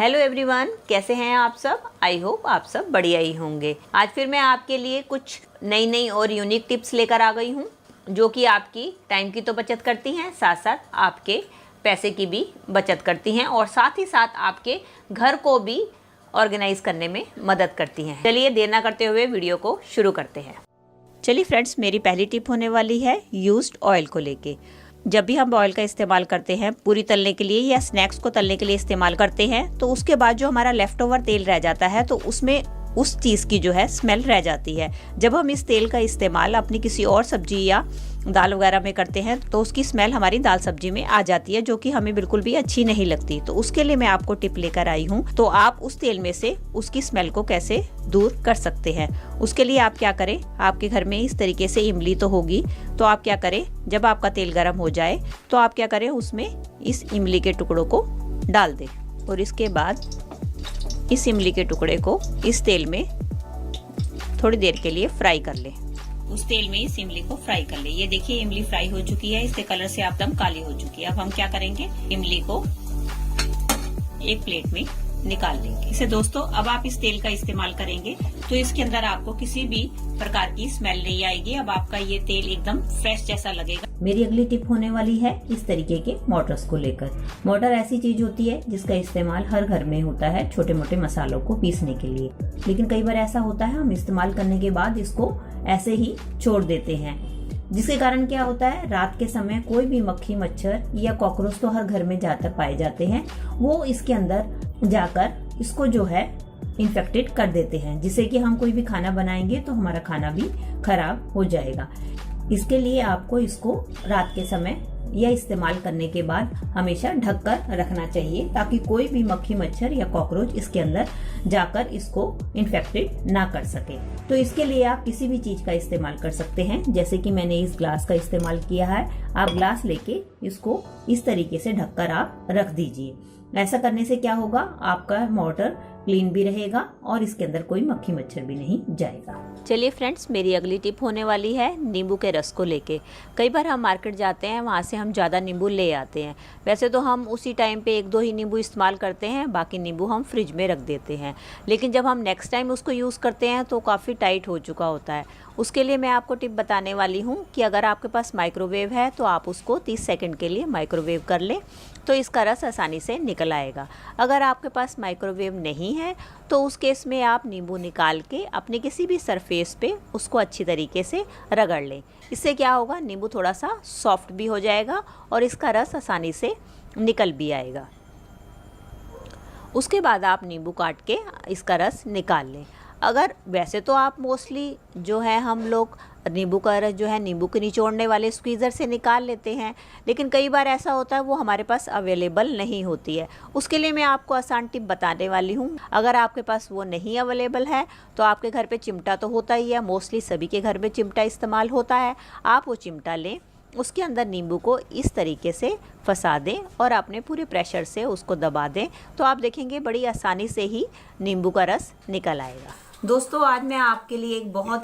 Hello everyone, कैसे हैं आप सब। आई होप आप सब बढ़िया ही होंगे। आज फिर मैं आपके लिए कुछ नई और यूनिक टिप्स लेकर आ गई हूँ जो कि आपकी टाइम की तो बचत करती हैं, साथ साथ आपके पैसे की भी बचत करती हैं और साथ ही साथ आपके घर को भी ऑर्गेनाइज करने में मदद करती हैं। चलिए देर ना करते हुए वीडियो को शुरू करते हैं। चलिए फ्रेंड्स, मेरी पहली टिप होने वाली है यूज्ड ऑयल को लेके। जब भी हम ऑयल का इस्तेमाल करते हैं पूरी तलने के लिए या स्नैक्स को तलने के लिए इस्तेमाल करते हैं, तो उसके बाद जो हमारा लेफ्ट ओवर तेल रह जाता है तो उसमें उस चीज़ की जो है स्मेल रह जाती है। जब हम इस तेल का इस्तेमाल अपनी किसी और सब्जी या दाल वगैरह में करते हैं तो उसकी स्मेल हमारी दाल सब्जी में आ जाती है, जो कि हमें बिल्कुल भी अच्छी नहीं लगती। तो उसके लिए मैं आपको टिप लेकर आई हूँ। तो आप उस तेल में से उसकी स्मेल को कैसे दूर कर सकते हैं, उसके लिए आप क्या करें। आपके घर में इस तरीके से इमली तो होगी, तो आप क्या करें, जब आपका तेल गर्म हो जाए तो आप क्या करें, उसमें इस इमली के टुकड़ों को डाल दें और इसके बाद इस इमली के टुकड़े को इस तेल में थोड़ी देर के लिए फ्राई कर लें। उस तेल में इस इमली को फ्राई कर लें। ये देखिए इमली फ्राई हो चुकी है, इसके कलर से एकदम काली हो चुकी है। अब हम क्या करेंगे, इमली को एक प्लेट में निकाल लेंगे। इसे दोस्तों अब आप इस तेल का इस्तेमाल करेंगे तो इसके अंदर आपको किसी भी प्रकार की स्मेल नहीं आएगी। अब आपका ये तेल एकदम फ्रेश जैसा लगेगा। मेरी अगली टिप होने वाली है इस तरीके के मोटर्स को लेकर। मोटर ऐसी चीज होती है जिसका इस्तेमाल हर घर में होता है छोटे मोटे मसालों को पीसने के लिए, लेकिन कई बार ऐसा होता है हम इस्तेमाल करने के बाद इसको ऐसे ही छोड़ देते हैं, जिसके कारण क्या होता है, रात के समय कोई भी मक्खी मच्छर या कॉकरोच तो हर घर में ज्यादातर पाए जाते हैं, वो इसके अंदर जाकर इसको जो है इन्फेक्टेड कर देते हैं, जिससे कि हम कोई भी खाना बनाएंगे तो हमारा खाना भी खराब हो जाएगा। इसके लिए आपको इसको रात के समय या इस्तेमाल करने के बाद हमेशा ढककर रखना चाहिए, ताकि कोई भी मक्खी मच्छर या कॉकरोच इसके अंदर जाकर इसको इन्फेक्टेड ना कर सके। तो इसके लिए आप किसी भी चीज का इस्तेमाल कर सकते हैं, जैसे कि मैंने इस ग्लास का इस्तेमाल किया है। आप ग्लास लेके इसको इस तरीके से ढककर आप रख दीजिए। ऐसा करने से क्या होगा, आपका मोटर क्लीन भी रहेगा और इसके अंदर कोई मक्खी मच्छर भी नहीं जाएगा। चलिए फ्रेंड्स, मेरी अगली टिप होने वाली है नींबू के रस को लेके। कई बार हम मार्केट जाते हैं, वहाँ से हम ज़्यादा नींबू ले आते हैं। वैसे तो हम उसी टाइम पे 1-2 ही नींबू इस्तेमाल करते हैं, बाकी नींबू हम फ्रिज में रख देते हैं। लेकिन जब हम नेक्स्ट टाइम उसको यूज़ करते हैं तो काफ़ी टाइट हो चुका होता है। उसके लिए मैं आपको टिप बताने वाली हूँ कि अगर आपके पास माइक्रोवेव है तो आप उसको 30 सेकंड के लिए माइक्रोवेव कर लें, तो इसका रस आसानी से निकल आएगा। अगर आपके पास माइक्रोवेव नहीं है तो उस केस में आप नींबू निकाल के अपने किसी भी सरफेस पे उसको अच्छी तरीके से रगड़ लें। इससे क्या होगा, नींबू थोड़ा सा सॉफ्ट भी हो जाएगा और इसका रस आसानी से निकल भी आएगा। उसके बाद आप नींबू काट के इसका रस निकाल लें। अगर वैसे तो आप मोस्टली जो है हम लोग नींबू का रस जो है नींबू के निचोड़ने वाले स्क्वीज़र से निकाल लेते हैं, लेकिन कई बार ऐसा होता है वो हमारे पास अवेलेबल नहीं होती है। उसके लिए मैं आपको आसान टिप बताने वाली हूँ। अगर आपके पास वो नहीं अवेलेबल है तो आपके घर पे चिमटा तो होता ही है, मोस्टली सभी के घर में चिमटा इस्तेमाल होता है। आप वो चिमटा लें, उसके अंदर नींबू को इस तरीके से फंसा दें और अपने पूरे प्रेशर से उसको दबा दें, तो आप देखेंगे बड़ी आसानी से ही नींबू का रस निकल आएगा। दोस्तों, आज मैं आपके लिए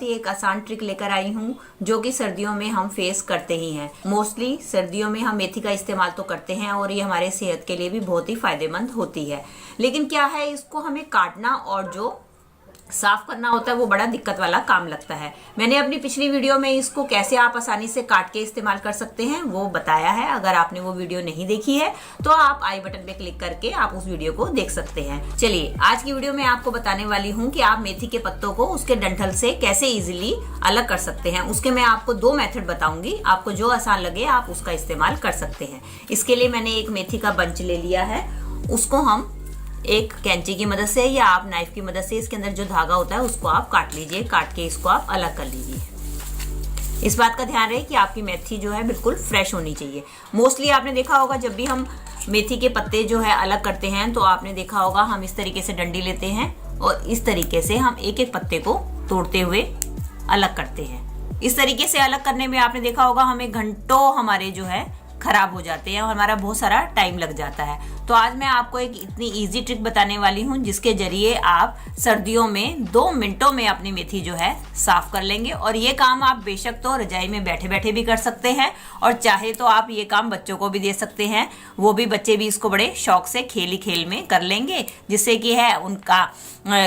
एक आसान ट्रिक लेकर आई हूँ जो कि सर्दियों में हम फेस करते ही हैं। मोस्टली सर्दियों में हम मेथी का इस्तेमाल तो करते हैं और ये हमारे सेहत के लिए भी बहुत ही फायदेमंद होती है, लेकिन क्या है, इसको हमें काटना और जो साफ करना होता है वो बड़ा दिक्कत वाला काम लगता है। मैंने अपनी पिछली वीडियो में इसको कैसे आप आसानी से काट के इस्तेमाल कर सकते हैं वो बताया है। अगर आपने वो वीडियो नहीं देखी है तो आप आई बटन पे क्लिक करके आप उस वीडियो को देख सकते हैं। चलिए, आज की वीडियो में आपको बताने वाली हूँ कि आप मेथी के पत्तों को उसके डंठल से कैसे इजीली अलग कर सकते हैं। उसके मैं आपको 2 मेथड बताऊंगी, आपको जो आसान लगे आप उसका इस्तेमाल कर सकते हैं। इसके लिए मैंने एक मेथी का बंच ले लिया है, उसको हम एक कैंची की मदद से या आप नाइफ की मदद से इसके अंदर जो धागा होता है उसको आप काट लीजिए। काट के इसको आप अलग कर लीजिए। इस बात का ध्यान रहे कि आपकी मेथी जो है बिल्कुल फ्रेश होनी चाहिए। मोस्टली आपने देखा होगा जब भी हम मेथी के पत्ते जो है अलग करते हैं तो आपने देखा होगा हम इस तरीके से डंडी लेते हैं और इस तरीके से हम एक एक पत्ते को तोड़ते हुए अलग करते हैं। इस तरीके से अलग करने में आपने देखा होगा हमें घंटों हमारे जो है खराब हो जाते हैं और हमारा बहुत सारा टाइम लग जाता है। तो आज मैं आपको एक इतनी इजी ट्रिक बताने वाली हूँ जिसके जरिए आप सर्दियों में 2 मिनटों में अपनी मेथी जो है साफ कर लेंगे। और ये काम आप बेशक तो रजाई में बैठे बैठे भी कर सकते हैं और चाहे तो आप ये काम बच्चों को भी दे सकते हैं, वो भी बच्चे भी इसको बड़े शौक से खेल ही खेल में कर लेंगे, जिससे कि है उनका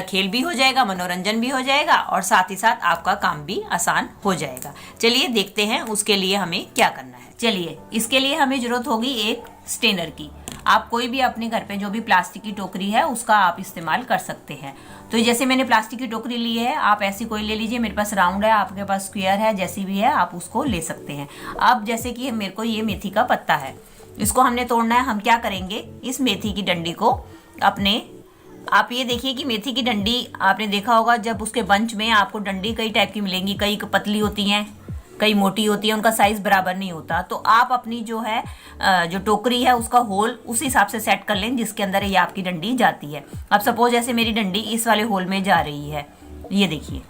खेल भी हो जाएगा, मनोरंजन भी हो जाएगा और साथ ही साथ आपका काम भी आसान हो जाएगा। चलिए देखते हैं उसके लिए हमें क्या करना है। चलिए इसके लिए हमें जरूरत होगी एक स्ट्रेनर की। आप कोई भी अपने घर पे जो भी प्लास्टिक की टोकरी है उसका आप इस्तेमाल कर सकते हैं। तो जैसे मैंने प्लास्टिक की टोकरी ली है, आप ऐसी कोई ले लीजिए। मेरे पास राउंड है, आपके पास स्क्वायर है, जैसी भी है आप उसको ले सकते हैं। अब जैसे कि मेरे को ये मेथी का पत्ता है, इसको हमने तोड़ना है। हम क्या करेंगे, इस मेथी की डंडी को अपने, आप ये देखिए कि मेथी की डंडी आपने देखा होगा जब उसके बंच में आपको डंडी कई टाइप की मिलेंगी, कई पतली होती हैं, कई मोटी होती है, उनका साइज बराबर नहीं होता। तो आप अपनी जो है जो टोकरी है उसका होल उस हिसाब से सेट कर लें जिसके अंदर ये आपकी डंडी जाती है। अब सपोज जैसे मेरी डंडी इस वाले होल में जा रही है, ये देखिए,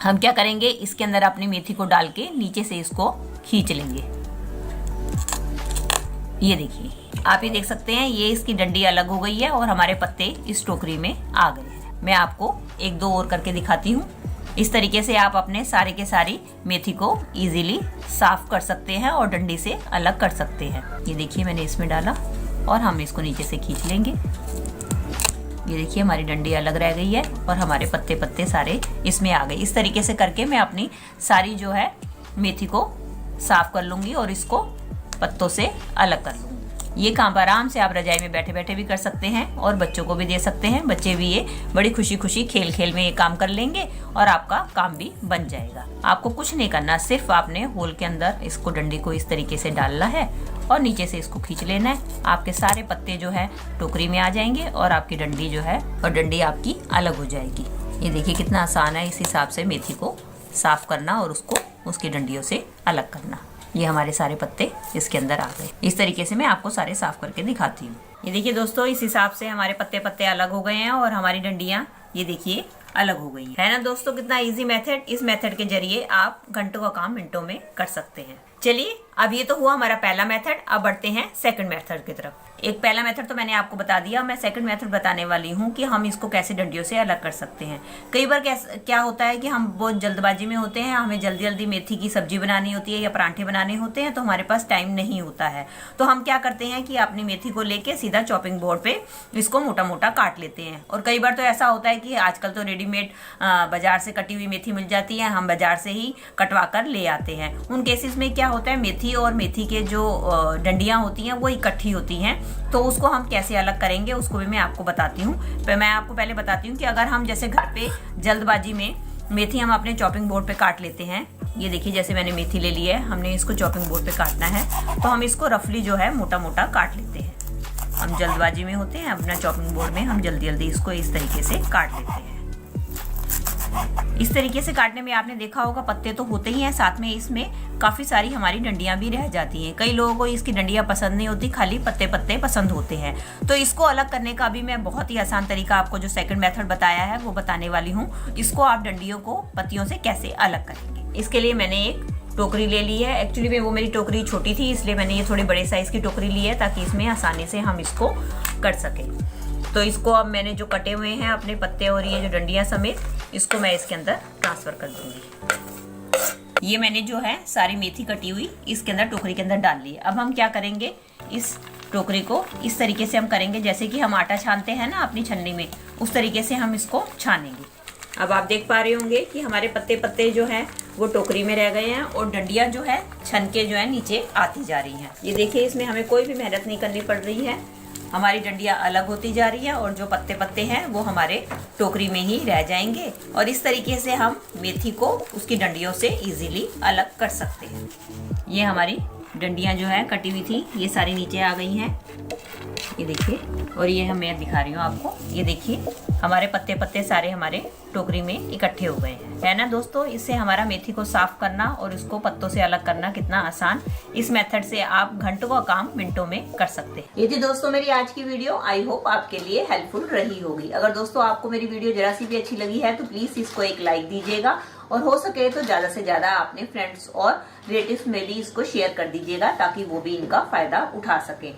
हम क्या करेंगे, इसके अंदर अपनी मेथी को डाल के नीचे से इसको खींच लेंगे। ये देखिए, आप ये देख सकते हैं ये इसकी डंडी अलग हो गई है और हमारे पत्ते इस टोकरी में आ गए हैं। मैं आपको 1-2 और करके दिखाती हूँ। इस तरीके से आप अपने सारे के सारी मेथी को इजीली साफ कर सकते हैं और डंडी से अलग कर सकते हैं। ये देखिए मैंने इसमें डाला और हम इसको नीचे से खींच लेंगे। ये देखिए हमारी डंडी अलग रह गई है और हमारे पत्ते पत्ते सारे इसमें आ गए। इस तरीके से करके मैं अपनी सारी जो है मेथी को साफ कर लूंगी और इसको पत्तों से अलग कर लूंगी। ये काम आराम से आप रजाई में बैठे बैठे भी कर सकते हैं और बच्चों को भी दे सकते हैं। बच्चे भी ये बड़ी खुशी खुशी खेल खेल में ये काम कर लेंगे और आपका काम भी बन जाएगा। आपको कुछ नहीं करना, सिर्फ आपने होल के अंदर इसको डंडी को इस तरीके से डालना है और नीचे से इसको खींच लेना है। आपके सारे पत्ते जो है टोकरी में आ जाएंगे और आपकी डंडी जो है और डंडी आपकी अलग हो जाएगी। ये देखिए कितना आसान है इस हिसाब से मेथी को साफ करना और उसको उसकी डंडियों से अलग करना। ये हमारे सारे पत्ते इसके अंदर आ गए। इस तरीके से मैं आपको सारे साफ करके दिखाती हूँ। ये देखिए दोस्तों, इस हिसाब से हमारे पत्ते पत्ते अलग हो गए हैं और हमारी डंडियाँ ये देखिए अलग हो गई है ना दोस्तों। कितना इजी मेथड, इस मेथड के जरिए आप घंटों का काम मिनटों में कर सकते हैं। चलिए अब ये तो हुआ हमारा पहला मेथड, अब बढ़ते हैं सेकंड मेथड की तरफ। एक पहला मेथड तो मैंने आपको बता दिया, मैं सेकंड मेथड बताने वाली हूँ कि हम इसको कैसे डंडियों से अलग कर सकते हैं। कई बार क्या होता है कि हम बहुत जल्दबाजी में होते हैं, हमें जल्दी जल्दी मेथी की सब्जी बनानी होती है या परांठे बनाने होते हैं, तो हमारे पास टाइम नहीं होता है। तो हम क्या करते हैं कि अपनी मेथी को लेके सीधा चॉपिंग बोर्ड पे इसको मोटा मोटा काट लेते हैं। और कई बार तो ऐसा होता है कि आजकल तो रेडीमेड बाजार से कटी हुई मेथी मिल जाती है, हम बाजार से ही कटवा कर ले आते हैं। उन केसेस में क्या होता है, मेथी और मेथी के जो डंडियां होती हैं वो इकट्ठी होती हैं। तो उसको हम कैसे अलग करेंगे उसको भी मैं आपको बताती हूँ। मैं आपको पहले बताती हूँ कि अगर हम जैसे घर पे जल्दबाजी में मेथी हम अपने चॉपिंग बोर्ड पे काट लेते हैं। ये देखिए जैसे मैंने मेथी ले ली है, हमने इसको चॉपिंग बोर्ड पे काटना है, तो हम इसको रफली जो है मोटा मोटा काट लेते हैं। हम जल्दबाजी में होते हैं, अपना चॉपिंग बोर्ड में हम जल्दी जल्दी इसको इस तरीके से काट लेते हैं। इस तरीके से काटने में आपने देखा होगा पत्ते तो होते ही हैं, साथ में इसमें काफी सारी हमारी डंडियां भी रह जाती हैं। कई लोगों को इसकी डंडियां पसंद नहीं होती, खाली पत्ते पत्ते पसंद होते हैं। तो इसको अलग करने का भी मैं बहुत ही आसान तरीका आपको जो सेकंड मेथड बताया है वो बताने वाली हूँ। इसको आप डंडियों को पत्तियों से कैसे अलग करेंगे। इसके लिए मैंने एक टोकरी ले ली है। एक्चुअली में वो मेरी टोकरी छोटी थी, इसलिए मैंने ये थोड़ी बड़े साइज की टोकरी ली है ताकि इसमें आसानी से हम इसको कर सकें। तो इसको अब मैंने जो कटे हुए हैं अपने पत्ते और ये जो डंडियां समेत, इसको मैं इसके अंदर ट्रांसफर कर दूंगी। ये मैंने जो है सारी मेथी कटी हुई इसके अंदर टोकरी के अंदर डाल ली। अब हम क्या करेंगे, इस टोकरी को इस तरीके से हम करेंगे जैसे कि हम आटा छानते हैं ना अपनी छन्नी में, उस तरीके से हम इसको छानेंगे। अब आप देख पा रहे होंगे कि हमारे पत्ते पत्ते जो हैं वो टोकरी में रह गए हैं और डंडियां जो है छन के जो है नीचे आती जा रही हैं। ये देखिए इसमें हमें कोई भी मेहनत नहीं करनी पड़ रही है, हमारी डंडियां अलग होती जा रही हैं और जो पत्ते पत्ते हैं वो हमारे टोकरी में ही रह जाएंगे। और इस तरीके से हम मेथी को उसकी डंडियों से इजीली अलग कर सकते हैं। ये हमारी डंडियां जो है कटी हुई थी ये सारी नीचे आ गई हैं, ये देखिए। और ये मैं दिखा रही हूँ आपको, ये देखिए हमारे पत्ते पत्ते सारे हमारे टोकरी में इकट्ठे हो गए हैं, है ना दोस्तों। इससे हमारा मेथी को साफ करना और उसको पत्तों से अलग करना कितना आसान। इस मेथड से आप घंटों का काम मिनटों में कर सकते हैं। ये थी दोस्तों मेरी आज की वीडियो, आई होप आपके लिए हेल्पफुल रही होगी। अगर दोस्तों आपको मेरी वीडियो जरा सी भी अच्छी लगी है तो प्लीज इसको एक लाइक दीजिएगा और हो सके तो ज्यादा से ज्यादा अपने फ्रेंड्स और रिलेटिव्स में भी इसको शेयर कर दीजिएगा ताकि वो भी इनका फायदा उठा सके।